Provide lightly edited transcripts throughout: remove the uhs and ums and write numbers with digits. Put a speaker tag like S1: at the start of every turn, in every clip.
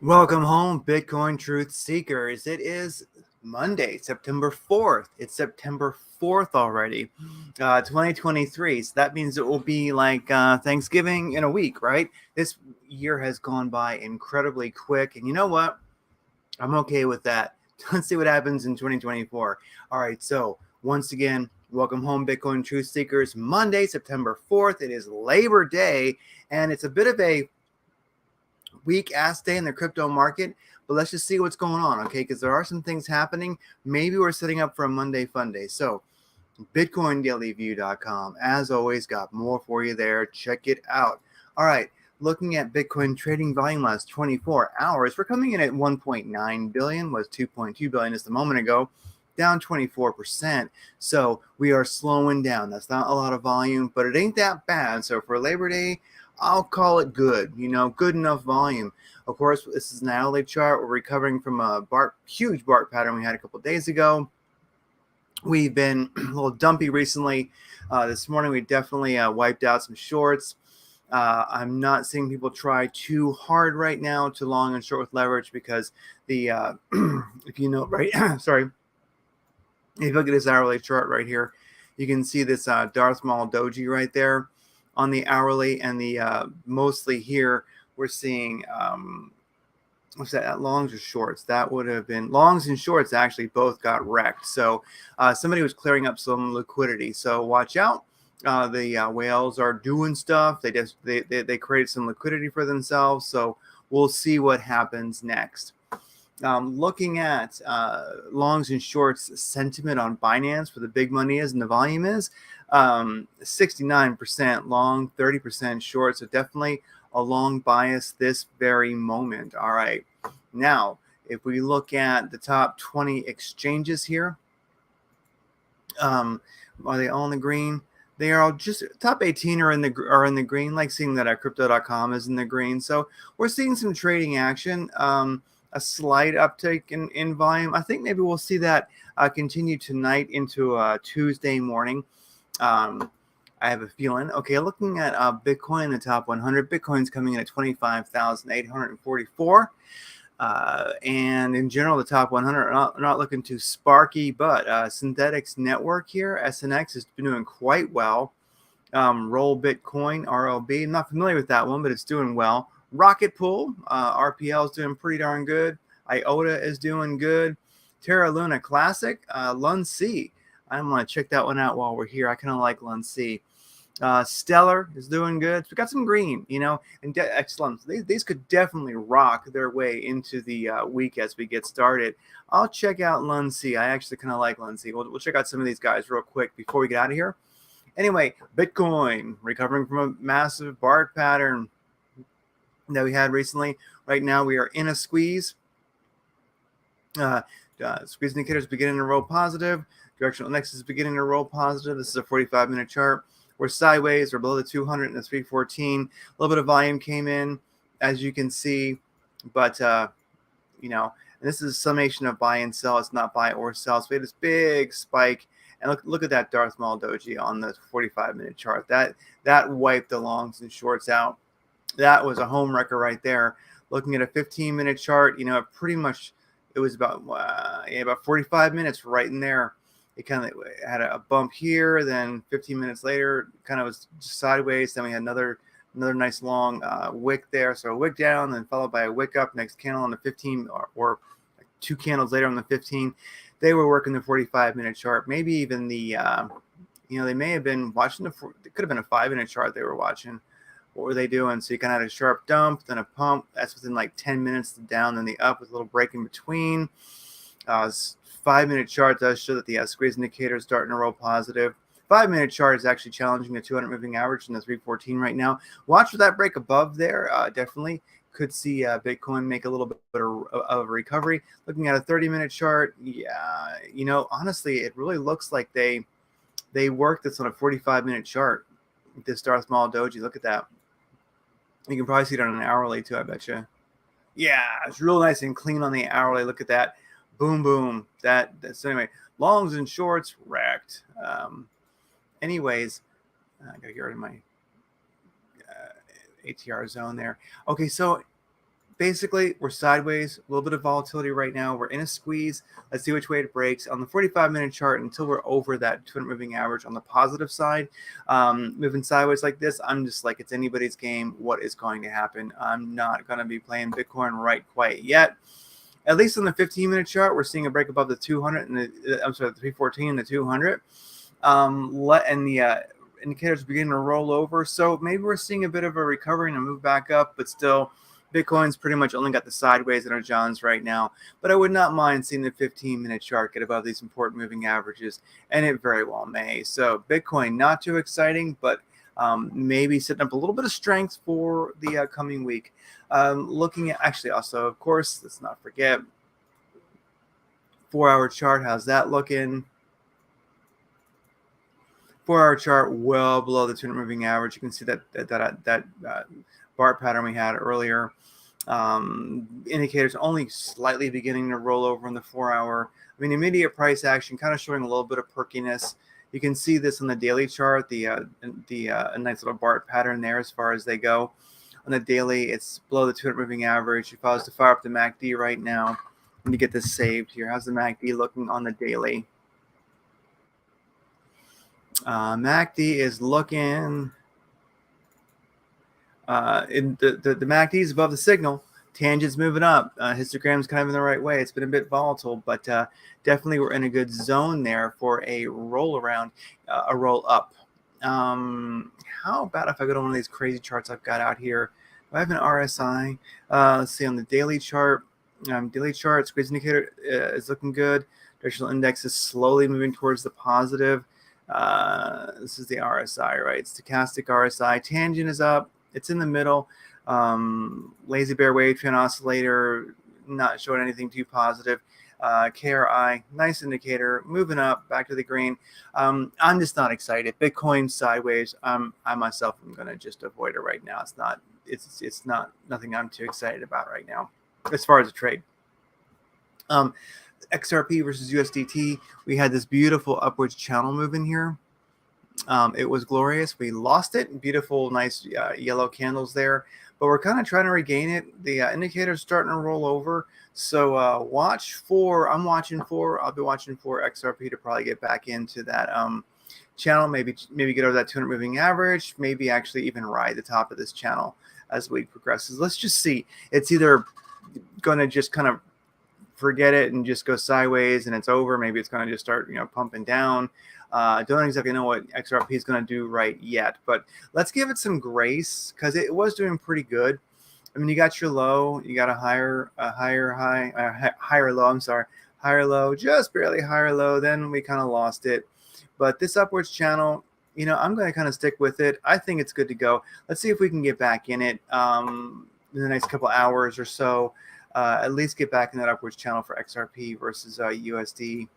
S1: Welcome home, Bitcoin truth seekers. It is Monday, September 4th. It's September 4th already, 2023. So that means it will be like Thanksgiving in a week, right? This year has gone by incredibly quick. And you know what? I'm okay with that. Let's see what happens in 2024. All right. So, once again, welcome home, Bitcoin truth seekers. Monday, September 4th. It is Labor Day, and it's a bit of a weak ass day in the crypto market, but let's just see what's going on, okay? Because there are some things happening. Maybe we're setting up for a Monday fun day. So, BitcoinDailyView.com, as always, got more for you there. Check it out. All right, looking at Bitcoin trading volume last 24 hours, we're coming in at 1.9 billion, was 2.2 billion just a moment ago, down 24%. So we are slowing down. That's not a lot of volume, but it ain't that bad. So for Labor Day, I'll call it good, good enough volume. Of course, this is an hourly chart. We're recovering from a huge BART pattern we had a couple days ago. We've been a little dumpy recently. This morning, we definitely wiped out some shorts. I'm not seeing people try too hard right now to long and short with leverage because the, if you know, right, sorry, if you look at this hourly chart right here, you can see this Darth Maul doji right there on the hourly, and the mostly here we're seeing what's that, longs or shorts? That would have been longs and shorts actually both got wrecked. So somebody was clearing up some liquidity. So watch out. The whales are doing stuff. They created some liquidity for themselves. So we'll see what happens next. Looking at longs and shorts sentiment on Binance, where the big money is and the volume is, 69% long, 30% short. So definitely a long bias this very moment. All right. Now, if we look at the top 20 exchanges here, are they all in the green? They are all just top 18 are in the green. Like seeing that crypto.com is in the green. So we're seeing some trading action. A slight uptick in volume. I think maybe we'll see that continue tonight into Tuesday morning. I have a feeling. Okay, looking at Bitcoin, the top 100, Bitcoin's coming in at 25,844. And in general, the top 100 are not looking too sparky, but Synthetics Network here, SNX, has been doing quite well. Roll Bitcoin, RLB, I'm not familiar with that one, but it's doing well. Rocket Pool, RPL is doing pretty darn good. IOTA is doing good. Terra Luna Classic, Lun C. I'm going to check that one out while we're here. I kind of like Lun C. Stellar is doing good. So we got some green, and excellent. These could definitely rock their way into the week as we get started. I'll check out Lun C. I actually kind of like Lun C. We'll check out some of these guys real quick before we get out of here. Anyway, Bitcoin recovering from a massive BART pattern that we had recently. Right now, we are in a squeeze. Squeeze indicators beginning to roll positive. Directional index is beginning to roll positive. This is a 45-minute chart. We're sideways. We're below the 200 and the 314. A little bit of volume came in, as you can see, but and this is a summation of buy and sell. It's not buy or sell. So we had this big spike, and look at that Darth Maul doji on the 45-minute chart. That wiped the longs and shorts out. That was a home wrecker right there. Looking at a 15-minute chart, pretty much it was about 45 minutes right in there. It kind of had a bump here, then 15 minutes later, kind of was sideways. Then we had another nice long wick there. So a wick down, then followed by a wick up. Next candle on the 15, or two candles later on the 15. They were working the 45-minute chart. Maybe even the, they may have been watching it could have been a 5-minute chart they were watching. What were they doing? So you kind of had a sharp dump, then a pump. That's within like 10 minutes to down, then the up with a little break in between. 5-minute chart does show that the squeeze indicator is starting to roll positive. 5-minute chart is actually challenging the 200 moving average in the 314 right now. Watch for that break above there. Definitely could see Bitcoin make a little bit of a recovery. Looking at a 30-minute chart, yeah, honestly, it really looks like they worked this on a 45-minute chart. This Darth Maul doji, look at that. You can probably see it on an hourly too, I bet you. Yeah, it's real nice and clean on the hourly. Look at that. Boom, boom. So anyway, longs and shorts wrecked. Anyways, I got to get rid of my ATR zone there. Okay, so basically, we're sideways, a little bit of volatility right now. We're in a squeeze. Let's see which way it breaks on the 45-minute chart until we're over that 200 moving average on the positive side. Moving sideways like this, I'm just like, it's anybody's game. What is going to happen? I'm not going to be playing Bitcoin right quite yet. At least on the 15-minute chart, we're seeing a break above the 200 and the 314 and the 200. Indicators beginning to roll over. So maybe we're seeing a bit of a recovery and a move back up, but still, Bitcoin's pretty much only got the sideways in our Johns right now. But I would not mind seeing the 15-minute chart get above these important moving averages, and it very well may. So Bitcoin, not too exciting, but maybe setting up a little bit of strength for the coming week. Looking at, actually, also, of course, let's not forget, 4-hour chart. How's that looking? 4-hour chart well below the 200 moving average. You can see that bar pattern we had earlier. Indicators only slightly beginning to roll over in the 4-hour. I mean, immediate price action kind of showing a little bit of perkiness. You can see this on the daily chart, a nice little bar pattern there as far as they go. On the daily, it's below the 200 moving average. If I was to fire up the MACD right now, let me get this saved here. How's the MACD looking on the daily? MACD is looking, the MACD is above the signal. Tangent's moving up. Histogram's kind of in the right way. It's been a bit volatile, but definitely we're in a good zone there for a roll around, a roll up. How about if I go to one of these crazy charts I've got out here? Do I have an RSI? Let's see on the daily chart. Squeeze indicator is looking good. Directional index is slowly moving towards the positive. This is the RSI, right? Stochastic RSI. Tangent is up. It's in the middle. Lazy bear wave trend oscillator, not showing anything too positive. KRI, nice indicator, moving up back to the green. I'm just not excited. Bitcoin sideways. I myself am going to just avoid it right now. It's not nothing I'm too excited about right now as far as a trade. XRP versus USDT, we had this beautiful upwards channel move in here. It was glorious. We lost it. Beautiful, nice yellow candles there, but we're kind of trying to regain it. The indicator's starting to roll over. So I'll be watching for XRP to probably get back into that channel, maybe get over that 200 moving average, maybe actually even ride the top of this channel as the week progresses. Let's just see. It's either going to just kind of forget it and just go sideways and it's over. Maybe it's going to just start, pumping down. Don't exactly know what XRP is going to do right yet, but let's give it some grace because it was doing pretty good. I mean, you got your low, you got a higher low, just barely higher low. Then we kind of lost it, but this upwards channel, I'm going to kind of stick with it. I think it's good to go. Let's see if we can get back in it in the next couple hours or so. At least get back in that upwards channel for XRP versus USDT,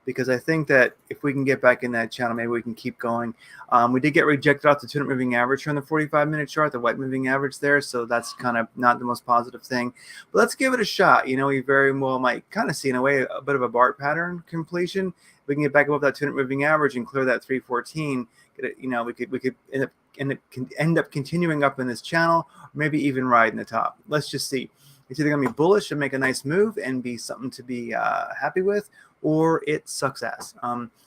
S1: because I think that if we can get back in that channel, maybe we can keep going. We did get rejected off the 200 moving average here on the 45-minute chart, the white moving average there, so that's kind of not the most positive thing. But let's give it a shot. We very well might kind of see in a way a bit of a BART pattern completion. We can get back above that 200 moving average and clear that 314. We could end up continuing up in this channel, or maybe even ride in the top. Let's just see. It's either going to be bullish and make a nice move and be something to be happy with, or it sucks ass.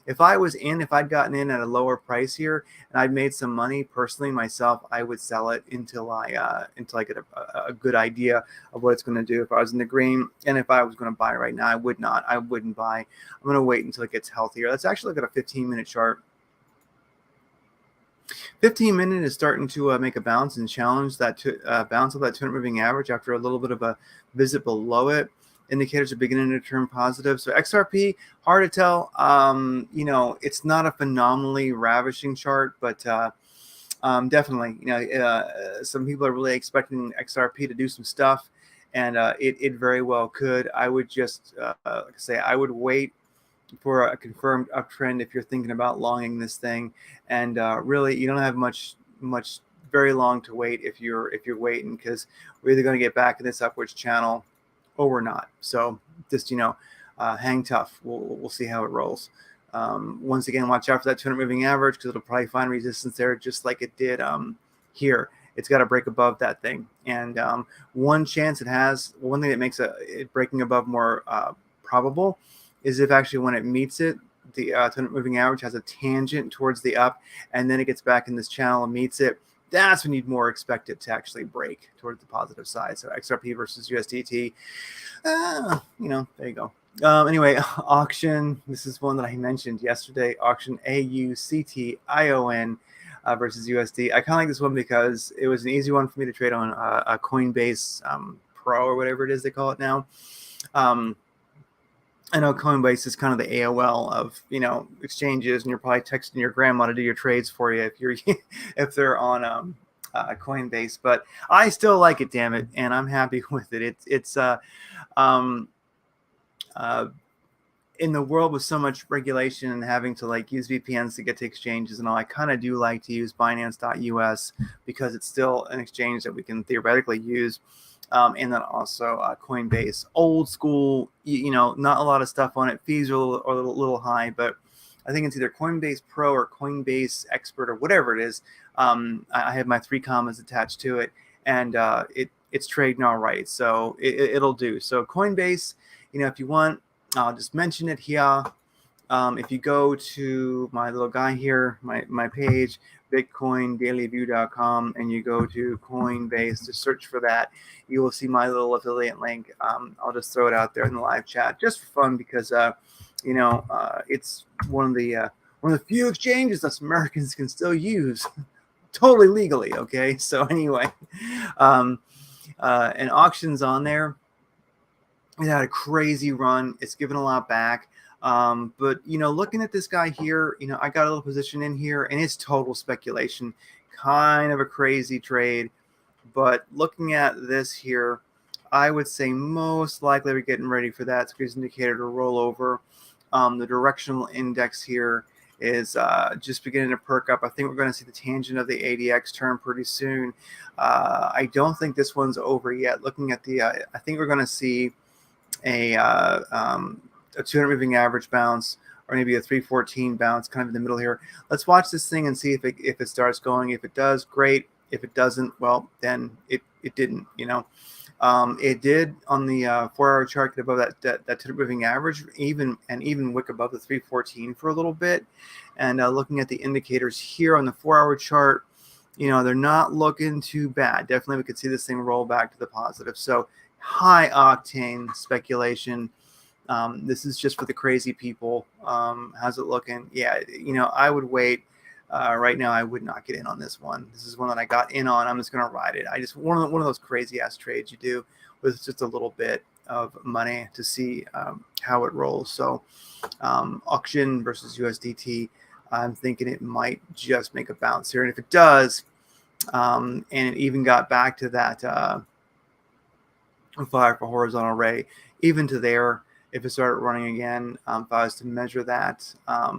S1: If I'd gotten in at a lower price here and I'd made some money personally myself, I would sell it until I get a good idea of what it's going to do. If I was in the green, and if I was going to buy right now, I wouldn't buy. I'm going to wait until it gets healthier. Let's actually look at a 15-minute chart. 15-minute is starting to make a bounce and challenge that bounce of that 200 moving average after a little bit of a visit below it. Indicators are beginning to turn positive. So XRP, hard to tell. It's not a phenomenally ravishing chart, but definitely, some people are really expecting XRP to do some stuff, and it very well could. I would just, like I say, I would wait for a confirmed uptrend if you're thinking about longing this thing, and really you don't have much very long to wait if you're waiting, because we're either going to get back in this upwards channel or we're not. So just hang tough. We'll see how it rolls. Once again, watch out for that 200 moving average, because it'll probably find resistance there just like it did here. it's got to break above that thing. And one chance it has, one thing that makes it breaking above more probable is if actually when it meets it, the 200 moving average has a tangent towards the up, and then it gets back in this channel and meets it. That's when you'd more expect it to actually break towards the positive side. So XRP versus USDT, there you go. Anyway, auction. This is one that I mentioned yesterday. Auction AUCTION versus USD. I kind of like this one because it was an easy one for me to trade on a Coinbase Pro or whatever it is they call it now. I know Coinbase is kind of the AOL of exchanges, and you're probably texting your grandma to do your trades for you if they're on Coinbase. But I still like it, damn it, and I'm happy with it. It's in the world with so much regulation and having to use VPNs to get to exchanges and all, I kind of do like to use binance.us because it's still an exchange that we can theoretically use. And then also Coinbase, old school, not a lot of stuff on it. Fees are a little high, but I think it's either Coinbase Pro or Coinbase Expert or whatever it is. I have my 3 commas attached to it, and it's trading all right, so it'll do. So Coinbase, if you want, I'll just mention it here. If you go to my little guy here, my page, bitcoindailyview.com, and you go to Coinbase to search for that, you will see my little affiliate link. I'll just throw it out there in the live chat just for fun because it's one of the few exchanges us Americans can still use totally legally. Okay, so anyway, and auctions on there. It had a crazy run. It's given a lot back. But looking at this guy here, I got a little position in here, and it's total speculation, kind of a crazy trade. But looking at this here, I would say most likely we're getting ready for that squeeze indicator to roll over. The directional index here is just beginning to perk up. I think we're going to see the tangent of the ADX turn pretty soon. I don't think this one's over yet. Looking at the, I think we're going to see a 200 moving average bounce, or maybe a 314 bounce, kind of in the middle here. Let's watch this thing and see if it starts going. If it does, great. If it doesn't, well, then it didn't. It did on the 4-hour chart get above that 200 moving average, even wick above the 314 for a little bit. And looking at the indicators here on the 4-hour chart, they're not looking too bad. Definitely, we could see this thing roll back to the positive. So high octane speculation. This is just for the crazy people. How's it looking? Yeah, I would wait. Right now, I would not get in on this one. This is one that I got in on. I'm just going to ride it. I just one of those crazy ass trades you do with just a little bit of money to see how it rolls. So auction versus USDT, I'm thinking it might just make a bounce here. And if it does, and it even got back to that fire for horizontal ray, even to there, if it started running again, if I was to measure that, I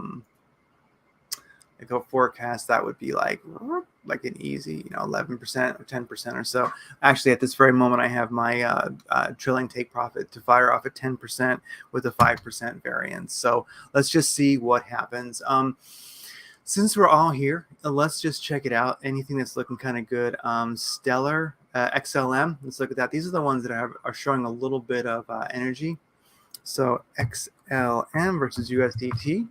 S1: go forecast, that would be like an easy, 11% or 10% or so. Actually, at this very moment, I have my trailing take profit to fire off at 10% with a 5% variance. So let's just see what happens. Since we're all here, let's just check it out. Anything that's looking kind of good. Stellar, XLM, let's look at that. These are the ones that are showing a little bit of energy. So XLM versus USDT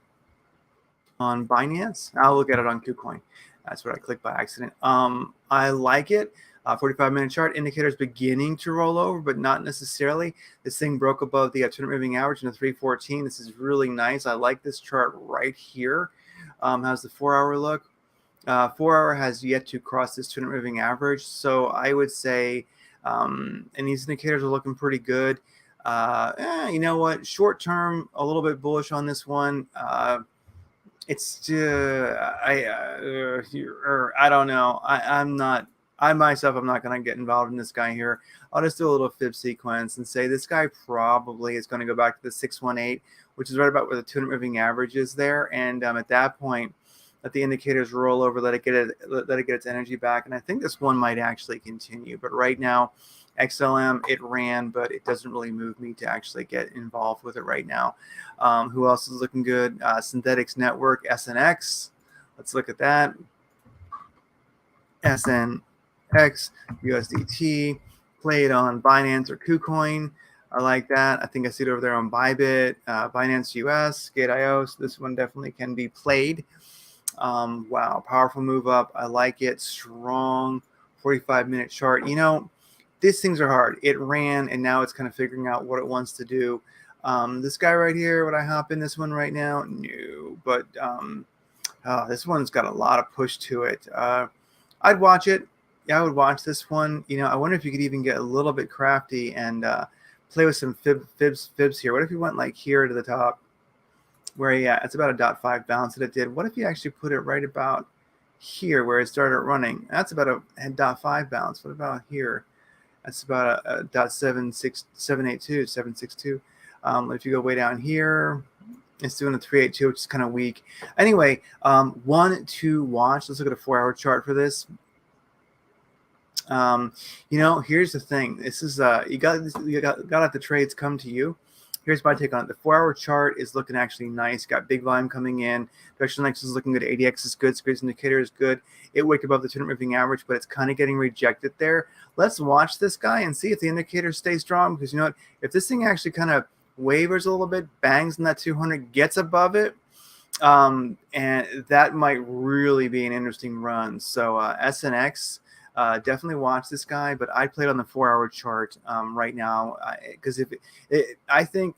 S1: on Binance. I'll look at it on KuCoin. That's what I clicked by accident. I like it. 45-minute chart indicators beginning to roll over, but not necessarily. This thing broke above the 200 moving average in the 314. This is really nice. I like this chart right here. How's the 4-hour look? 4-hour has yet to cross this 200 moving average. So I would say, and these indicators are looking pretty good. You know what? Short term, a little bit bullish on this one. It's I don't know. I'm not going to get involved in this guy here. I'll just do a little fib sequence and say this guy probably is going to go back to the 618, which is right about where the 200 moving average is there. And at that point, let the indicators roll over, let it get its energy back. And I think this one might actually continue. But right now, XLM, it ran, but it doesn't really move me to actually get involved with it right now. Who else is looking good? Synthetics Network, SNX. Let's look at that. SNX. X, USDT, play it on Binance or KuCoin. I like that. I think I see it over there on Bybit, Binance US, Gate.io. So this one definitely can be played. Wow, powerful move up. I like it. Strong 45-minute chart. You know, these things are hard. It ran and now it's kind of figuring out what it wants to do. This guy right here, would I hop in this one right now? No, but this one's got a lot of push to it. I'd watch it. Yeah, I would watch this one. You know, I wonder if you could even get a little bit crafty and play with some fibs here. What if you went like here to the top where, yeah, it's about a 0.5 bounce that it did. What if you actually put it right about here where it started running? That's about a 0.5 bounce. What about here? That's about a 762. If you go way down here, it's doing a 382, which is kind of weak. Anyway, one to watch. Let's look at a 4-hour chart for this. You know, here's the thing. This is you got to let the trades come to you. Here's my take on it. The 4-hour chart is looking actually nice. Got big volume coming in. Directional X is looking good. ADX is good. Squeeze indicator is good. It wicked above the 200 moving average, but it's kind of getting rejected there. Let's watch this guy and see if the indicator stays strong, because you know what? If this thing actually kind of wavers a little bit, bangs in that 200, gets above it, and that might really be an interesting run. So SNX, definitely watch this guy, but I played on the 4-hour chart right now, because I think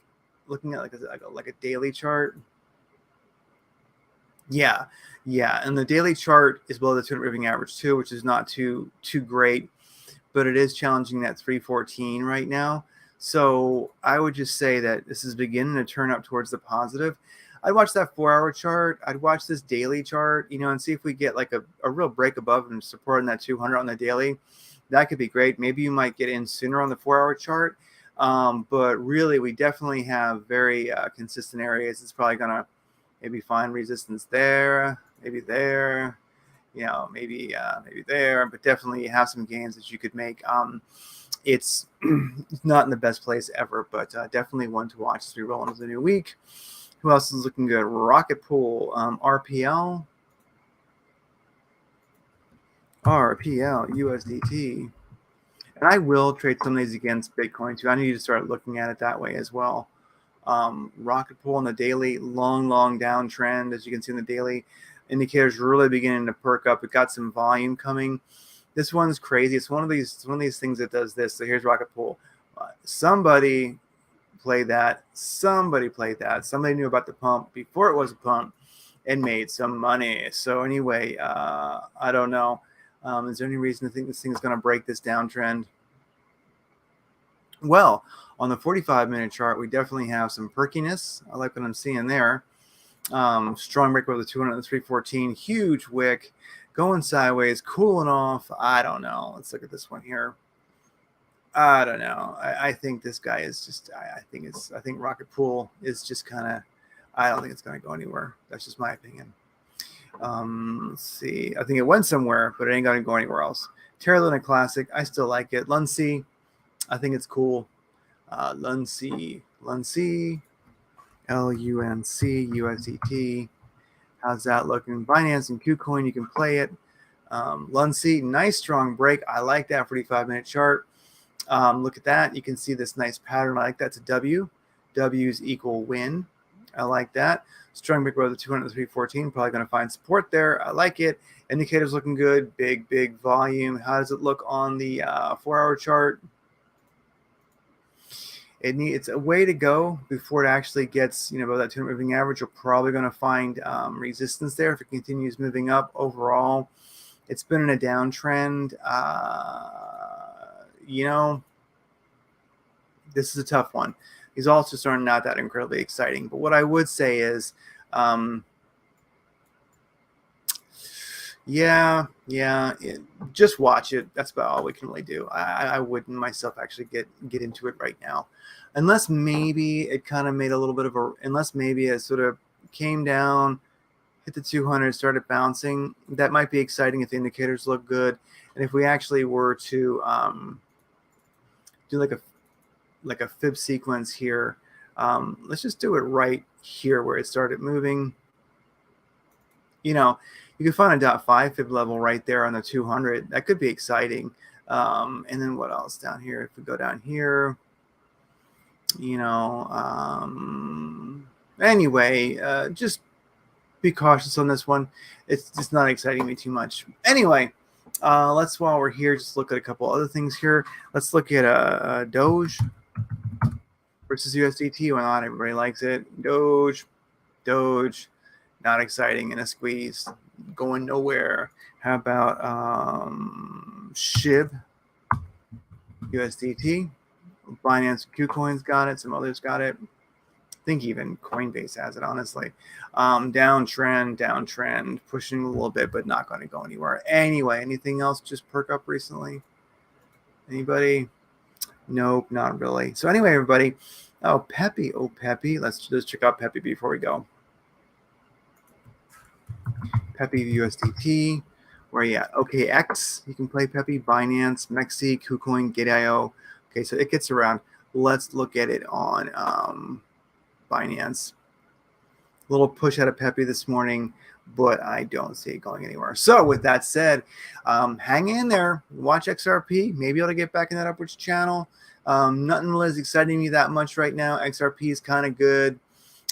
S1: looking at like a daily chart, yeah, and the daily chart is below the 200 moving average too, which is not too great, but it is challenging that 314 right now. So I would just say that this is beginning to turn up towards the positive. I'd watch that 4-hour chart. I'd watch this daily chart, you know, and see if we get like a real break above and supporting that 200 on the daily. That could be great. Maybe you might get in sooner on the 4-hour chart. But really, we definitely have very consistent areas. It's probably going to maybe find resistance there, maybe there, you know, maybe there, but definitely have some gains that you could make. It's not in the best place ever, but definitely one to watch as we roll into the new week. Who else is looking good? Rocket Pool, RPL, USDT. And I will trade some of these against Bitcoin too. I need to start looking at it that way as well. Rocket Pool on the daily, long downtrend. As you can see in the daily, indicators really beginning to perk up. It got some volume coming. This one's crazy. It's one of these things that does this. So here's Rocket Pool. Somebody played that. Somebody knew about the pump before it was a pump and made some money. So anyway, I don't know. Is there any reason to think this thing is going to break this downtrend? Well, on the 45-minute chart, we definitely have some perkiness. I like what I'm seeing there. Strong break over the 200 and 314. Huge wick. Going sideways, cooling off. I don't know. Let's look at this one here. I don't know. I think this guy is just. I think Rocket Pool is just kind of. I don't think it's going to go anywhere. That's just my opinion. Let's see. I think it went somewhere, but it ain't going to go anywhere else. Terra Luna Classic. I still like it. Luncy. I think it's cool. Luncy. LUNC, USDT. How's that looking? Binance and KuCoin, you can play it. Luncy, nice strong break. I like that 45-minute chart. Look at that. You can see this nice pattern. I like that. It's a W. W's equal win. I like that. Strong break over the 200 314. Probably going to find support there. I like it. Indicators looking good. Big volume. How does it look on the 4-hour chart? It's a way to go before it actually gets, above that 200 moving average. You're probably going to find resistance there if it continues moving up. Overall, it's been in a downtrend. This is a tough one. These also are not that incredibly exciting. But what I would say is, just watch it. That's about all we can really do. I wouldn't myself actually get into it right now, unless maybe it kind of made a little bit of unless maybe it sort of came down, hit the 200, started bouncing. That might be exciting if the indicators look good, and if we actually were to do like a fib sequence here. Let's just do it right here where it started moving. You You can find a .5 fib level right there on the 200. That could be exciting. And then what else down here? If we go down here, anyway, just be cautious on this one. It's just not exciting me too much. Anyway, let's, while we're here, just look at a couple other things here. Let's look at Doge versus USDT. Why not? Everybody likes it. Doge, not exciting in a squeeze, going nowhere. How about SHIB, USDT? Binance, KuCoin's got it. Some others got it. I think even Coinbase has it, honestly. Downtrend, pushing a little bit, but not going to go anywhere. Anyway, anything else just perk up recently? Anybody? Nope, not really. So anyway, everybody. Oh, Peppy. Let's just check out Peppy before we go. Peppy USDT. Where are you at? OKX. You can play Peppy. Binance, Mexi, KuCoin, Gate.io. Okay, so it gets around. Let's look at it on Binance. A little push out of Peppy this morning, but I don't see it going anywhere. So with that said, hang in there. Watch XRP. Maybe it'll get back in that upwards channel. Nothing really is exciting me that much right now. XRP is kind of good.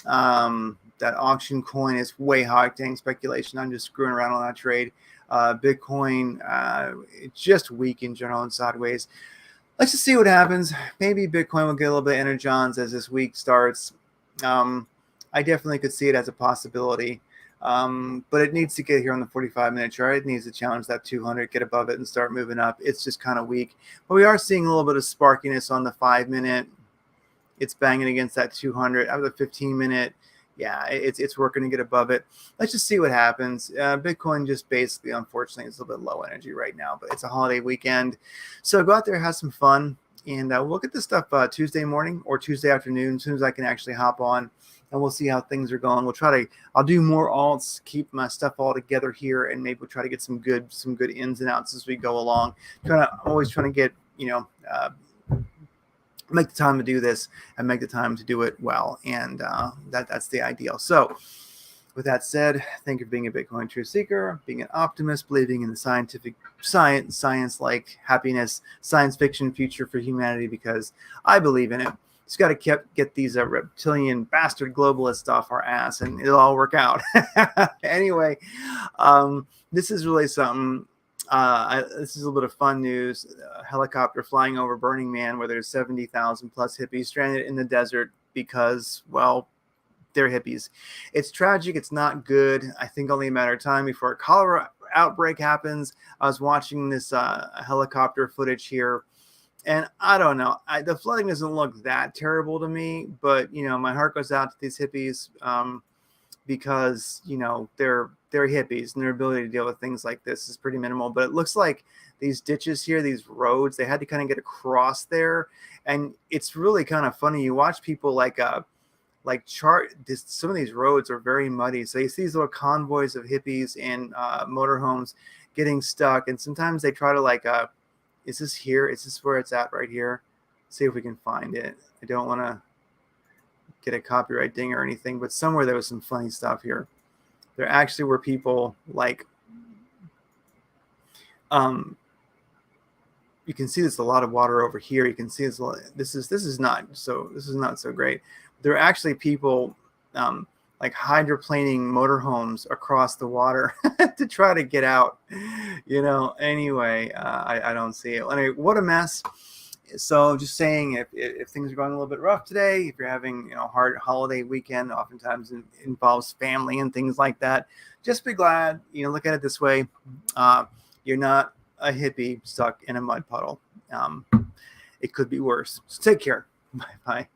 S1: That auction coin is way high-octane speculation. I'm just screwing around on that trade. Bitcoin, it's just weak in general and sideways. Let's just see what happens. Maybe Bitcoin will get a little bit energonzed as this week starts. I definitely could see it as a possibility. But it needs to get here on the 45-minute chart. It needs to challenge that 200, get above it, and start moving up. It's just kind of weak. But we are seeing a little bit of sparkiness on the 5-minute. It's banging against that 200. Out of the 15-minute, yeah, it's working to get above it. Let's just see what happens. Bitcoin just basically, unfortunately, is a little bit low energy right now. But it's a holiday weekend. So go out there, have some fun. And we'll look at this stuff Tuesday morning or Tuesday afternoon as soon as I can actually hop on. And we'll see how things are going. I'll do more alts, keep my stuff all together here, and maybe we'll try to get some good ins and outs as we go along. Always trying to get, make the time to do this and make the time to do it well. And that's the ideal. So with that said, thank you for being a Bitcoin truth seeker, being an optimist, believing in the science-like happiness, science fiction future for humanity, because I believe in it. Just got to get these reptilian bastard globalists off our ass, and it'll all work out. Anyway, this is really something. This is a little bit of fun news. A helicopter flying over Burning Man, where there's 70,000 plus hippies stranded in the desert because, well, they're hippies. It's tragic. It's not good. I think only a matter of time before a cholera outbreak happens. I was watching this helicopter footage here, and I don't know. The flooding doesn't look that terrible to me, but my heart goes out to these hippies because they're hippies and their ability to deal with things like this is pretty minimal. But it looks like these ditches here, these roads, they had to kind of get across there, and it's really kind of funny. You watch people some of these roads are very muddy. So you see these little convoys of hippies in motorhomes getting stuck. And sometimes they try to is this here? Is this where it's at right here? See if we can find it. I don't want to get a copyright ding or anything, but somewhere there was some funny stuff here. There actually were people you can see there's a lot of water over here. You can see this is not so great. There are actually people hydroplaning motorhomes across the water to try to get out. Anyway, I don't see it. Anyway, what a mess. So just saying, if things are going a little bit rough today, if you're having hard holiday weekend, oftentimes it involves family and things like that, just be glad. Look at it this way: you're not a hippie stuck in a mud puddle. It could be worse. So take care. Bye bye.